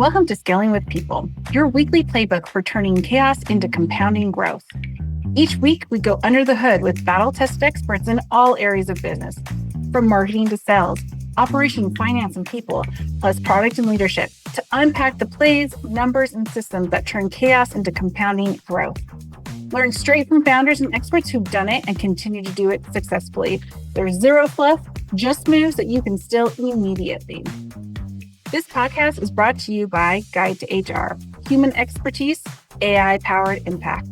Welcome to Scaling with People, your weekly playbook for turning chaos into compounding growth. Each week, we go under the hood with battle-tested experts in all areas of business, from marketing to sales, operation, finance, and people, plus product and leadership, to unpack the plays, numbers, and systems that turn chaos into compounding growth. Learn straight from founders and experts who've done it and continue to do it successfully. There's zero fluff, just moves that you can steal immediately. This podcast is brought to you by Guide to HR, human expertise, AI-powered impact.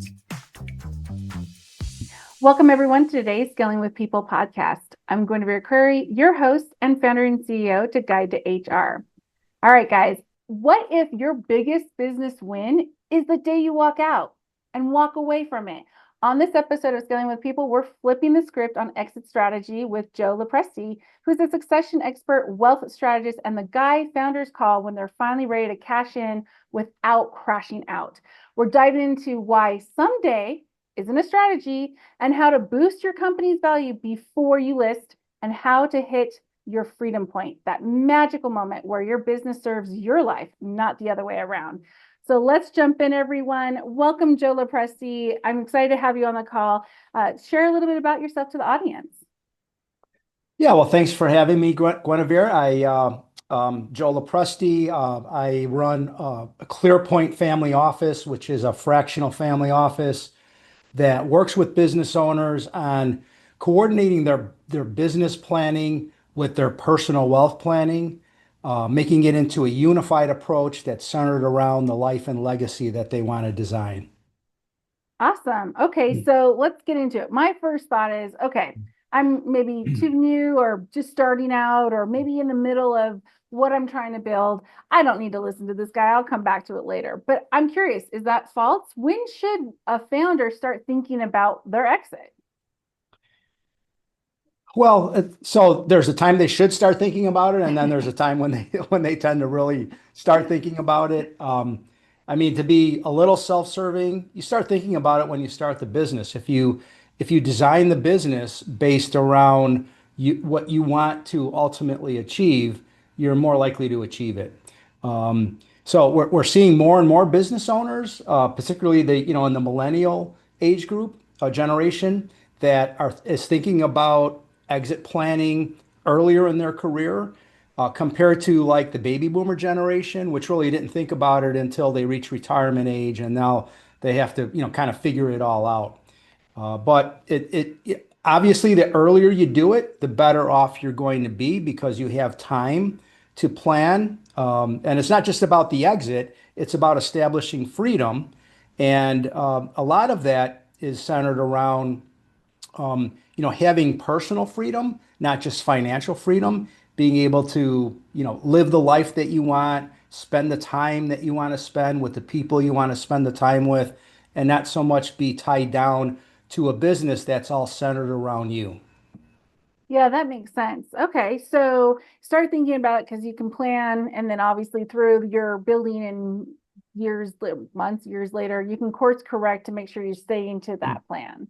Welcome, everyone, to today's Scaling with People podcast. I'm Guinevere Curry, your host and founder and CEO to Guide to HR. All right, guys, what if your biggest business win is the day you walk out and walk away from it? On this episode of Scaling with People, we're flipping the script on exit strategy with Joe LoPresti, who's a succession expert, wealth strategist, and the guy founders call when they're finally ready to cash in without crashing out. We're diving into why someday isn't a strategy and how to boost your company's value before you list and how to hit your freedom point, that magical moment where your business serves your life, not the other way around. So let's jump in, everyone. Welcome, Joe LoPresti. I'm excited to have you on the call. Share a little bit about yourself to the audience. Yeah, well, thanks for having me, Guinevere. Joe LoPresti. I run a ClearPoint family office, which is a fractional family office that works with business owners on coordinating their business planning with their personal wealth planning, making it into a unified approach that's centered around the life and legacy that they want to design. Awesome. Okay, so let's get into it. My first thought is, okay, I'm maybe too new or just starting out or maybe in the middle of what I'm trying to build. I don't need to listen to this guy. I'll come back to it later. But I'm curious, is that false? When should a founder start thinking about their exit? Well, so there's a time they should start thinking about it, and then there's a time when they tend to really start thinking about it. I mean, to be a little self-serving, you start thinking about it when you start the business. If you design the business based around what you want to ultimately achieve, you're more likely to achieve it. So we're seeing more and more business owners, particularly in the millennial age group generation, is thinking about exit planning earlier in their career, compared to like the baby boomer generation, which really didn't think about it until they reach retirement age, and now they have to kind of figure it all out. But obviously, the earlier you do it, the better off you're going to be because you have time to plan. And it's not just about the exit, it's about establishing freedom. And a lot of that is centered around having personal freedom, not just financial freedom, being able to, live the life that you want, spend the time that you want to spend with the people you want to spend the time with, and not so much be tied down to a business that's all centered around you. Yeah, that makes sense. Okay, so start thinking about it because you can plan, and then obviously through your building and months, years later, you can course correct to make sure you stay into that plan.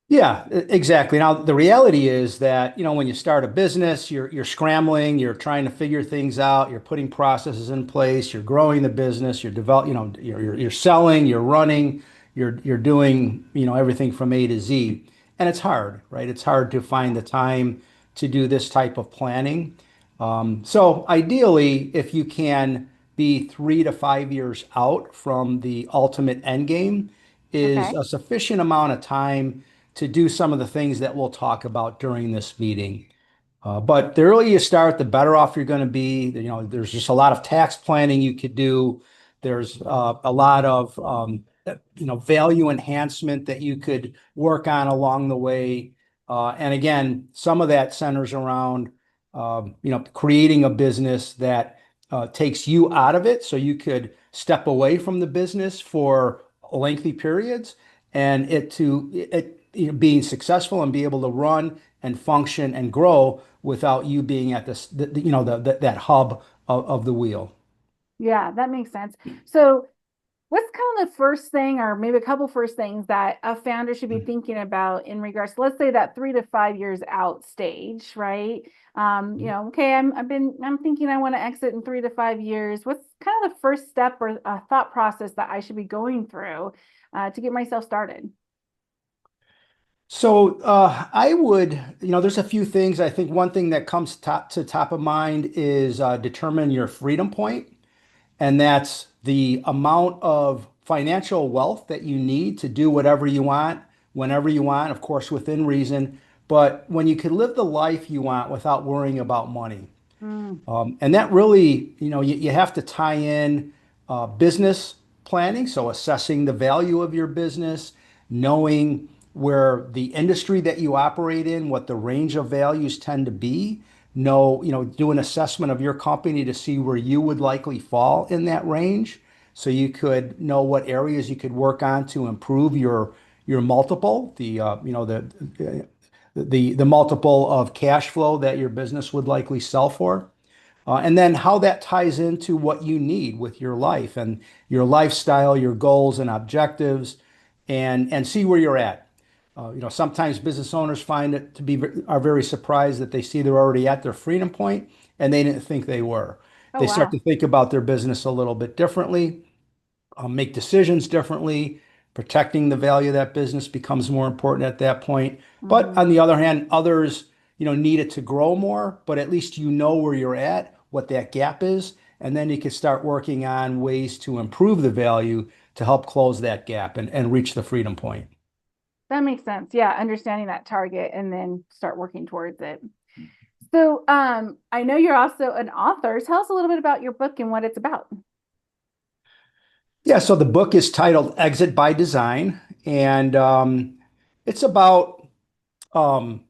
Yeah, exactly. Now, the reality is that, when you start a business, you're scrambling, you're trying to figure things out, you're putting processes in place, you're growing the business, you're selling, you're running, you're doing, everything from A to Z. And it's hard, right? It's hard to find the time to do this type of planning. So ideally, if you can be 3 to 5 years out from the ultimate end game, is Okay. a sufficient amount of time to do some of the things that we'll talk about during this meeting. But the earlier you start, the better off you're going to be. There's just a lot of tax planning you could do. There's a lot of value enhancement that you could work on along the way. And again, some of that centers around creating a business that takes you out of it, so you could step away from the business for lengthy periods, and being successful and be able to run and function and grow without you being at that hub of the wheel. Yeah, that makes sense. So What's kind of the first thing, or maybe a couple first things that a founder should be thinking about in regards to, let's say, that 3 to 5 years out stage, right? Okay, I'm thinking I want to exit in 3 to 5 years. What's kind of the first step or a thought process that I should be going through to get myself started? So I would, there's a few things. I think one thing that comes top of mind is determine your freedom point, and that's the amount of financial wealth that you need to do whatever you want, whenever you want, of course, within reason, but when you can live the life you want without worrying about money. Mm, And that really, you have to tie in business planning, so assessing the value of your business, knowing where the industry that you operate in, what the range of values tend to be, do an assessment of your company to see where you would likely fall in that range, so you could know what areas you could work on to improve your multiple, the multiple of cash flow that your business would likely sell for. And then how that ties into what you need with your life and your lifestyle, your goals and objectives, and see where you're at. Sometimes business owners find it to be are very surprised that they see they're already at their freedom point and they didn't think they were. oh, They start wow. to think about their business a little bit differently, make decisions differently. Protecting the value of that business becomes more important at that point. But Hmm. on the other hand, others, need it to grow more, but at least you know where you're at, what that gap is, and then you can start working on ways to improve the value to help close that gap and reach the freedom point. That makes sense. Yeah, understanding that target and then start working towards it. So, I know you're also an author. Tell us a little bit about your book and what it's about. Yeah, so the book is titled Exit by Design, and it's about um,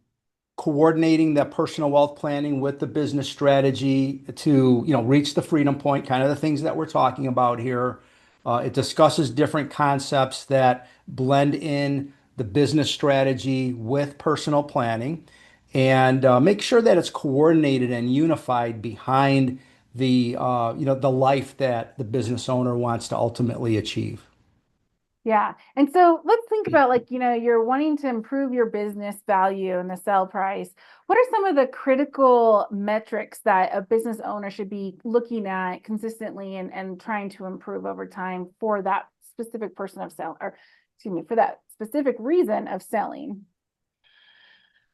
coordinating that personal wealth planning with the business strategy to, reach the freedom point, kind of the things that we're talking about here. It discusses different concepts that blend in the business strategy with personal planning and make sure that it's coordinated and unified behind the life that the business owner wants to ultimately achieve. Yeah. And so let's think about, like, you're wanting to improve your business value and the sell price. What are some of the critical metrics that a business owner should be looking at consistently and trying to improve over time for that specific person of sale, or excuse me, for that specific reason of selling?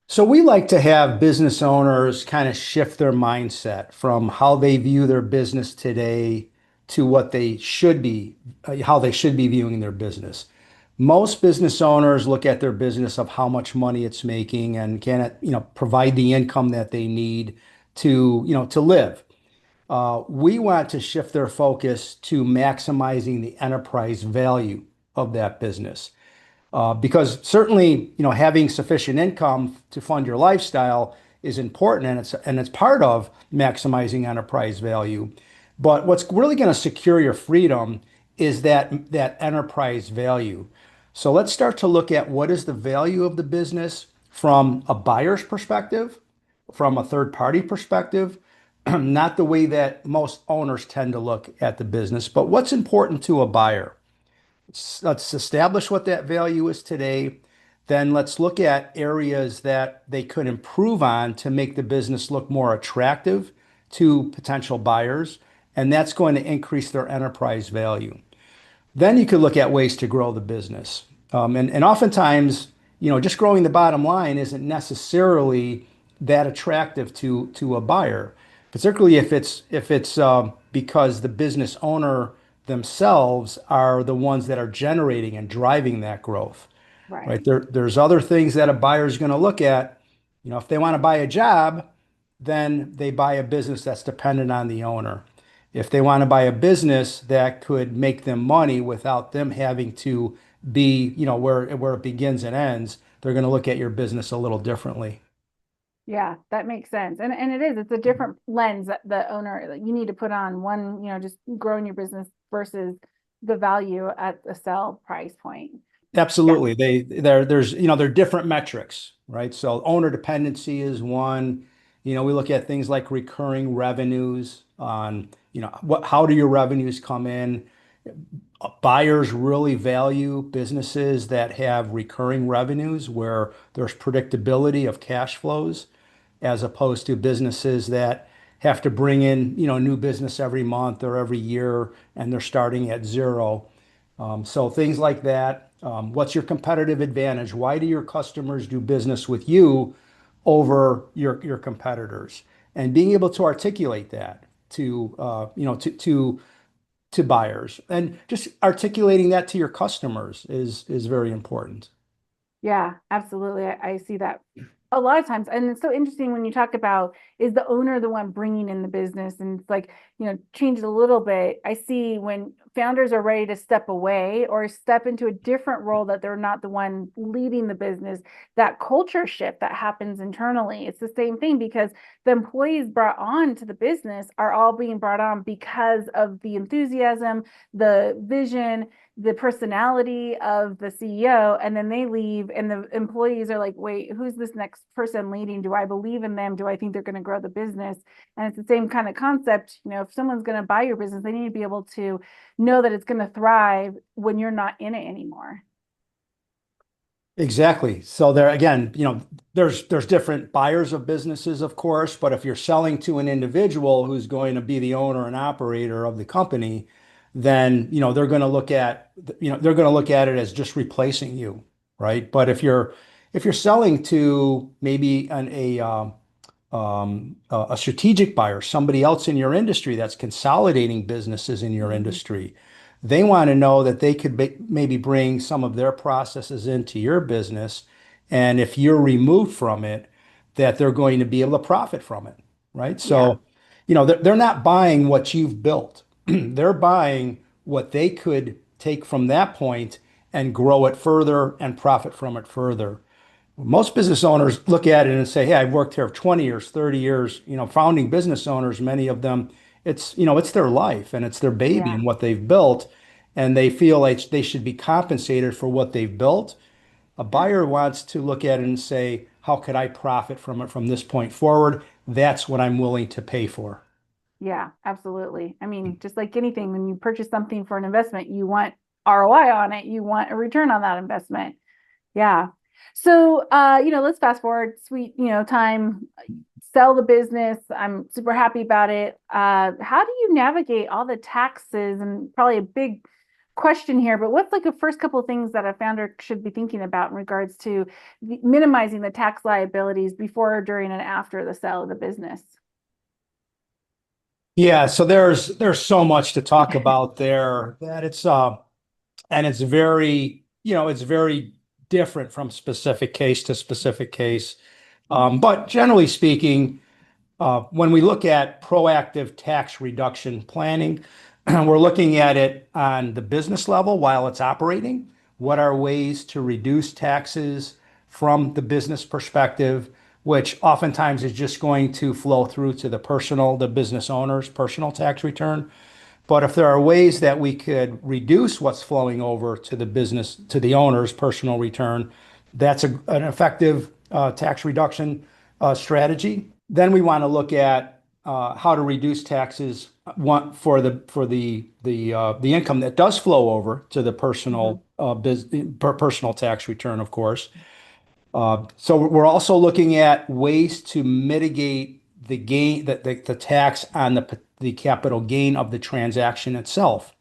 So we like to have business owners kind of shift their mindset from how they view their business today to what they should be, how they should be viewing their business. Most business owners look at their business of how much money it's making and can it, provide the income that they need to live. We want to shift their focus to maximizing the enterprise value of that business. Because certainly, having sufficient income to fund your lifestyle is important, and it's part of maximizing enterprise value. But what's really going to secure your freedom is that enterprise value. So let's start to look at what is the value of the business from a buyer's perspective, from a third party perspective, not the way that most owners tend to look at the business, but what's important to a buyer. Let's establish what that value is today. Then let's look at areas that they could improve on to make the business look more attractive to potential buyers. And that's going to increase their enterprise value. Then you could look at ways to grow the business. And oftentimes, just growing the bottom line isn't necessarily that attractive to a buyer, particularly if it's because the business owner themselves are the ones that are generating and driving that growth, right? Right. There's other things that a buyer is going to look at. If they want to buy a job, then they buy a business that's dependent on the owner. If they want to buy a business that could make them money without them having to be, where it begins and ends, they're going to look at your business a little differently. Yeah, that makes sense. And it's a different lens that the owner that you need to put on one, just growing your business versus the value at the sell price point. Yeah. Absolutely. There are different metrics, right? So owner dependency is one. We look at things like recurring revenues on, how do your revenues come in? Buyers really value businesses that have recurring revenues where there's predictability of cash flows, as opposed to businesses that have to bring in, new business every month or every year and they're starting at zero. So things like that. What's your competitive advantage? Why do your customers do business with you over your competitors? And being able to articulate that to buyers and just articulating that to your customers is very important. Yeah, absolutely. I see that a lot of times. And it's so interesting when you talk about, is the owner the one bringing in the business? And it's like, change it a little bit. I see when founders are ready to step away or step into a different role, that they're not the one leading the business, that culture shift that happens internally. It's the same thing, because the employees brought on to the business are all being brought on because of the enthusiasm, the vision, the personality of the CEO, and then they leave and the employees are like, wait, who's this next person leading? Do I believe in them? Do I think they're going to grow the business? And it's the same kind of concept. If someone's going to buy your business, they need to be able to know that it's going to thrive when you're not in it anymore. Exactly. So there again, there's different buyers of businesses, of course, but if you're selling to an individual who's going to be the owner and operator of the company, then, they're going to look at it as just replacing you, right? But if you're selling to maybe a strategic buyer, somebody else in your industry that's consolidating businesses in your Mhm. industry. They want to know that they could maybe bring some of their processes into your business. And if you're removed from it, that they're going to be able to profit from it, right? Yeah. So, they're not buying what you've built. They're buying what they could take from that point and grow it further and profit from it further. Most business owners look at it and say, "Hey, I've worked here 20 years, 30 years." Founding business owners, many of them, it's their life and it's their baby Yeah. and what they've built, and they feel like they should be compensated for what they've built. A Yeah. buyer wants to look at it and say, "How could I profit from it from this point forward?" That's what I'm willing to pay for. Yeah, absolutely. I mean, just like anything, when you purchase something for an investment, you want ROI on it, you want a return on that investment. Yeah. So, let's fast forward, sweet, time, sell the business. I'm super happy about it. How do you navigate all the taxes? And probably a big question here, but what's like the first couple of things that a founder should be thinking about in regards to minimizing the tax liabilities before, during, and after the sale of the business? Yeah, so there's so much to talk about there that it's very, it's very different from specific case to specific case. But generally speaking, when we look at proactive tax reduction planning, we're looking at it on the business level while it's operating. What are ways to reduce taxes from the business perspective, which oftentimes is just going to flow through to the business owner's personal tax return. But if there are ways that we could reduce what's flowing over to the owner's personal return, that's an effective tax reduction strategy. Then we want to look at how to reduce taxes for the income that does flow over to the Mhm. personal tax return, of course. So we're also looking at ways to mitigate the tax on the capital gain of the transaction itself.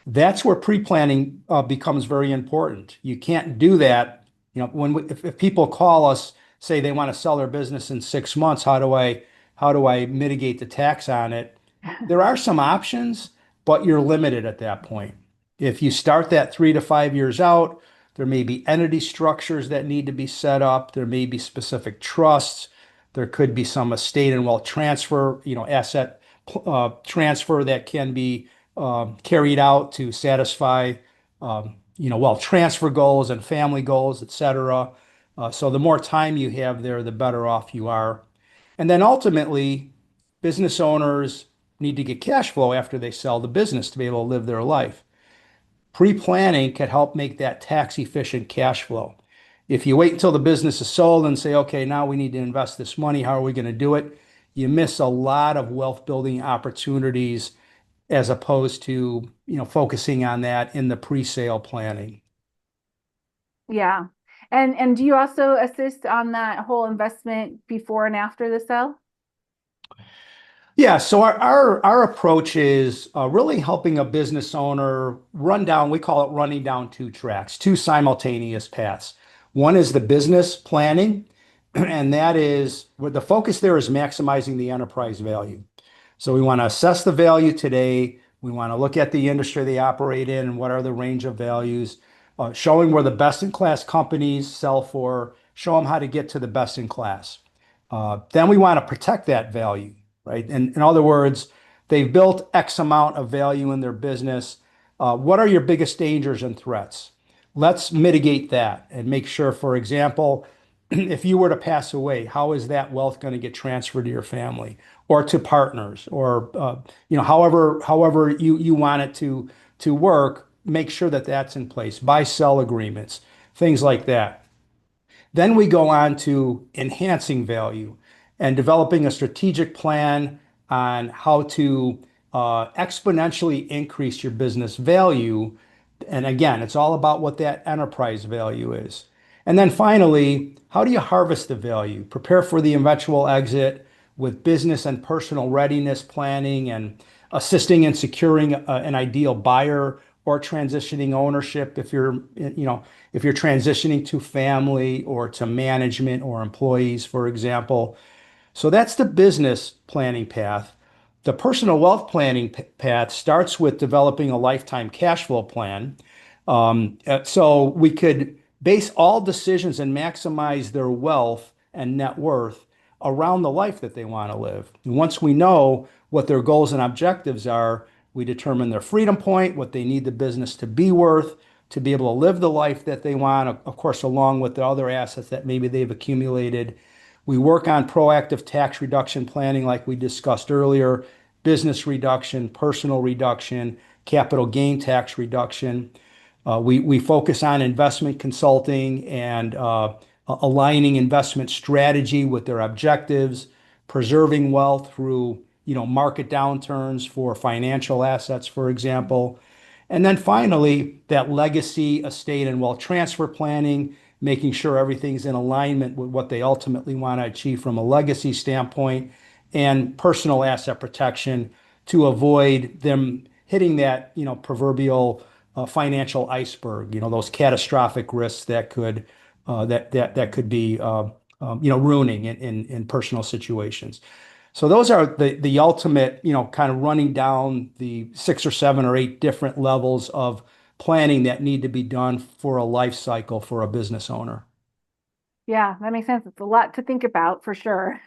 That's where pre-planning becomes very important. You can't do that. If people call us, say they want to sell their business in 6 months, how do I mitigate the tax on it? There are some options, but you're limited at that point. If you start that 3 to 5 years out, there may be entity structures that need to be set up. There may be specific trusts. There could be some estate and wealth transfer, asset transfer that can be carried out to satisfy, wealth transfer goals and family goals, et cetera. So the more time you have there, the better off you are. And then ultimately, business owners need to get cash flow after they sell the business to be able to live their life. Pre-planning can help make that tax efficient cash flow. If you wait until the business is sold and say, okay, now we need to invest this money, how are we going to do it? You miss a lot of wealth building opportunities as opposed to, focusing on that in the pre-sale planning. Yeah. And do you also assist on that whole investment before and after the sale? Yeah, so our approach is really helping a business owner run down, we call it running down two tracks, two simultaneous paths. One is the business planning, and that is where the focus there is maximizing the enterprise value. So we want to assess the value today. We want to look at the industry they operate in and what are the range of values, showing where the best in class companies sell for, show them how to get to the best in class. Then we want to protect that value, right? And in other words, they've built X amount of value in their business. What are your biggest dangers and threats? Let's mitigate that and make sure, for example, if you were to pass away, how is that wealth going to get transferred to your family or to partners or however you want it to work? Make sure that that's in place. Buy sell agreements, things like that. Then we go on to enhancing value and developing a strategic plan on how to exponentially increase your business value. And again, it's all about what that enterprise value is. And then finally, how do you harvest the value? Prepare for the eventual exit with business and personal readiness planning and assisting in securing an ideal buyer or transitioning ownership if you're transitioning to family or to management or employees, for example. So that's the business planning path. The personal wealth planning path starts with developing a lifetime cash flow plan. So we could base all decisions and maximize their wealth and net worth around the life that they want to live. And once we know what their goals and objectives are, we determine their freedom point, what they need the business to be worth to be able to live the life that they want, of course, along with the other assets that maybe they've accumulated. We work on proactive tax reduction planning, like we discussed earlier, business reduction, personal reduction, capital gain tax reduction. We focus on investment consulting and aligning investment strategy with their objectives, preserving wealth through market downturns for financial assets, for example. And then finally, that legacy, estate, and wealth transfer planning, making sure everything's in alignment with what they ultimately want to achieve from a legacy standpoint, and personal asset protection to avoid them hitting that, proverbial financial iceberg, those catastrophic risks that could be ruining in personal situations. So those are the ultimate, kind of running down the 6 or 7 or 8 different levels of planning that need to be done for a life cycle for a business owner. Yeah, that makes sense. It's a lot to think about for sure.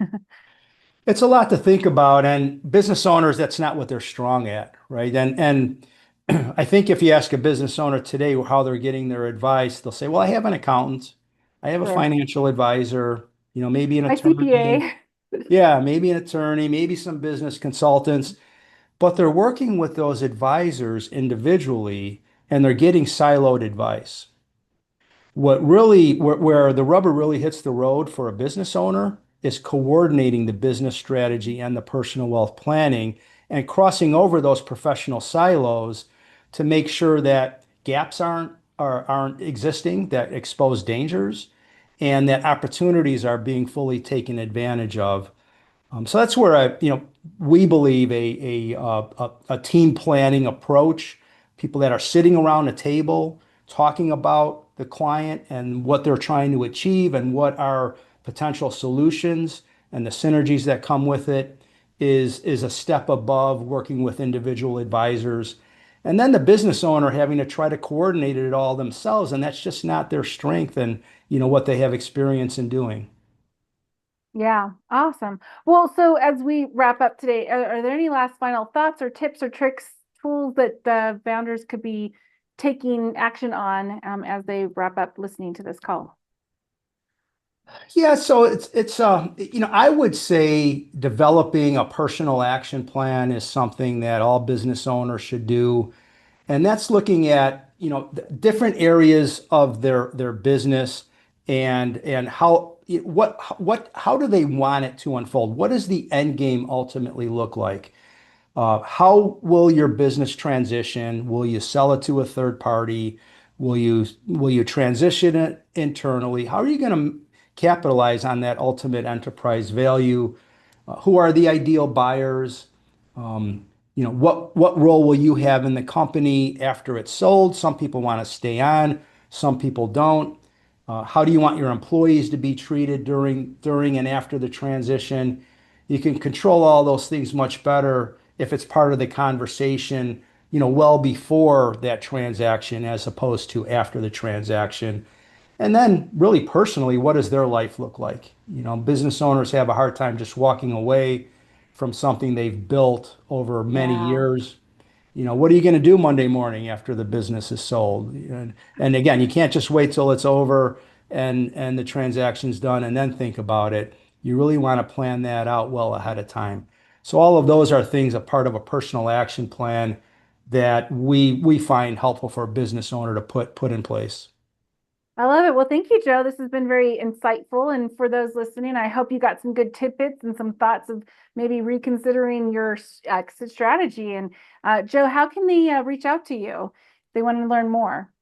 It's a lot to think about, and business owners, that's not what they're strong at, right? And I think if you ask a business owner today how they're getting their advice, they'll say, "Well, I have an accountant, I have a Sure. financial advisor, maybe an My attorney, CPA. yeah, maybe an attorney, maybe some business consultants." But they're working with those advisors individually and they're getting siloed advice. Where the rubber really hits the road for a business owner is coordinating the business strategy and the personal wealth planning and crossing over those professional silos to make sure that gaps aren't existing, that expose dangers, and that opportunities are being fully taken advantage of. So that's where we believe a team planning approach, people that are sitting around a table talking about the client and what they're trying to achieve and what are potential solutions and the synergies that come with it is a step above working with individual advisors. And then the business owner having to try to coordinate it all themselves, and that's just not their strength and what they have experience in doing. Yeah, awesome. Well, so as we wrap up today, are there any last final thoughts or tips or tricks, tools that the founders could be taking action on as they wrap up listening to this call? Yeah, so I would say developing a personal action plan is something that all business owners should do. And that's looking at, different areas of their business and how do they want it to unfold? What does the end game ultimately look like? How will your business transition? Will you sell it to a third party? Will you transition it internally? How are you going to capitalize on that ultimate enterprise value? Who are the ideal buyers? What role will you have in the company after it's sold? Some people want to stay on, some people don't. How do you want your employees to be treated during and after the transition? You can control all those things much better if it's part of the conversation, well before that transaction as opposed to after the transaction. And then really personally, what does their life look like? Business owners have a hard time just walking away from something they've built over many Yeah. years. What are you going to do Monday morning after the business is sold? And again, you can't just wait till it's over and the transaction's done and then think about it. You really want to plan that out well ahead of time. So all of those are things a part of a personal action plan that we find helpful for a business owner to put in place. I love it. Well, thank you, Joe. This has been very insightful. And for those listening, I hope you got some good tidbits and some thoughts of maybe reconsidering your exit strategy. And Joe, how can they reach out to you if they want to learn more?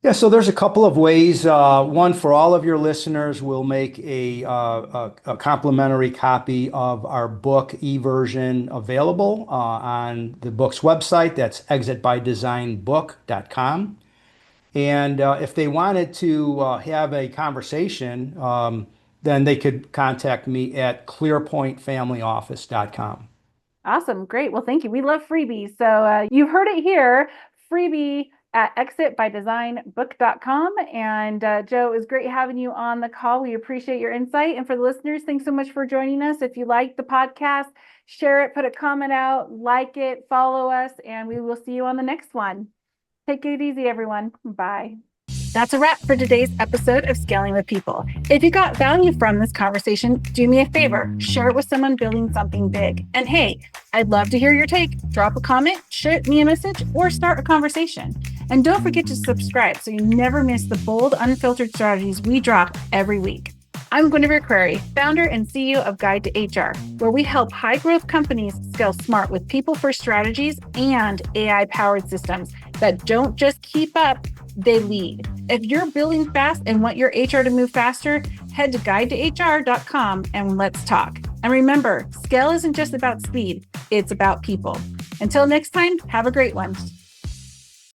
Yeah, so there's a couple of ways. One, for all of your listeners, we'll make a complimentary copy of our book e-version available on the book's website. That's exitbydesignbook.com. And if they wanted to have a conversation, then they could contact me at clearpointfamilyoffice.com. Awesome. Great. Well, thank you. We love freebies. So you've heard it here. Freebie at exitbydesignbook.com. And Joe, it was great having you on the call. We appreciate your insight. And for the listeners, thanks so much for joining us. If you like the podcast, share it, put a comment out, like it, follow us, and we will see you on the next one. Take it easy, everyone. Bye. That's a wrap for today's episode of Scaling with People. If you got value from this conversation, do me a favor, share it with someone building something big. And hey, I'd love to hear your take. Drop a comment, shoot me a message, or start a conversation. And don't forget to subscribe so you never miss the bold, unfiltered strategies we drop every week. I'm Guinevere Query, founder and CEO of Guide to HR, where we help high-growth companies scale smart with people-first strategies and AI-powered systems that don't just keep up, they lead. If you're building fast and want your HR to move faster, head to guidetohr.com and let's talk. And remember, scale isn't just about speed, it's about people. Until next time, have a great one.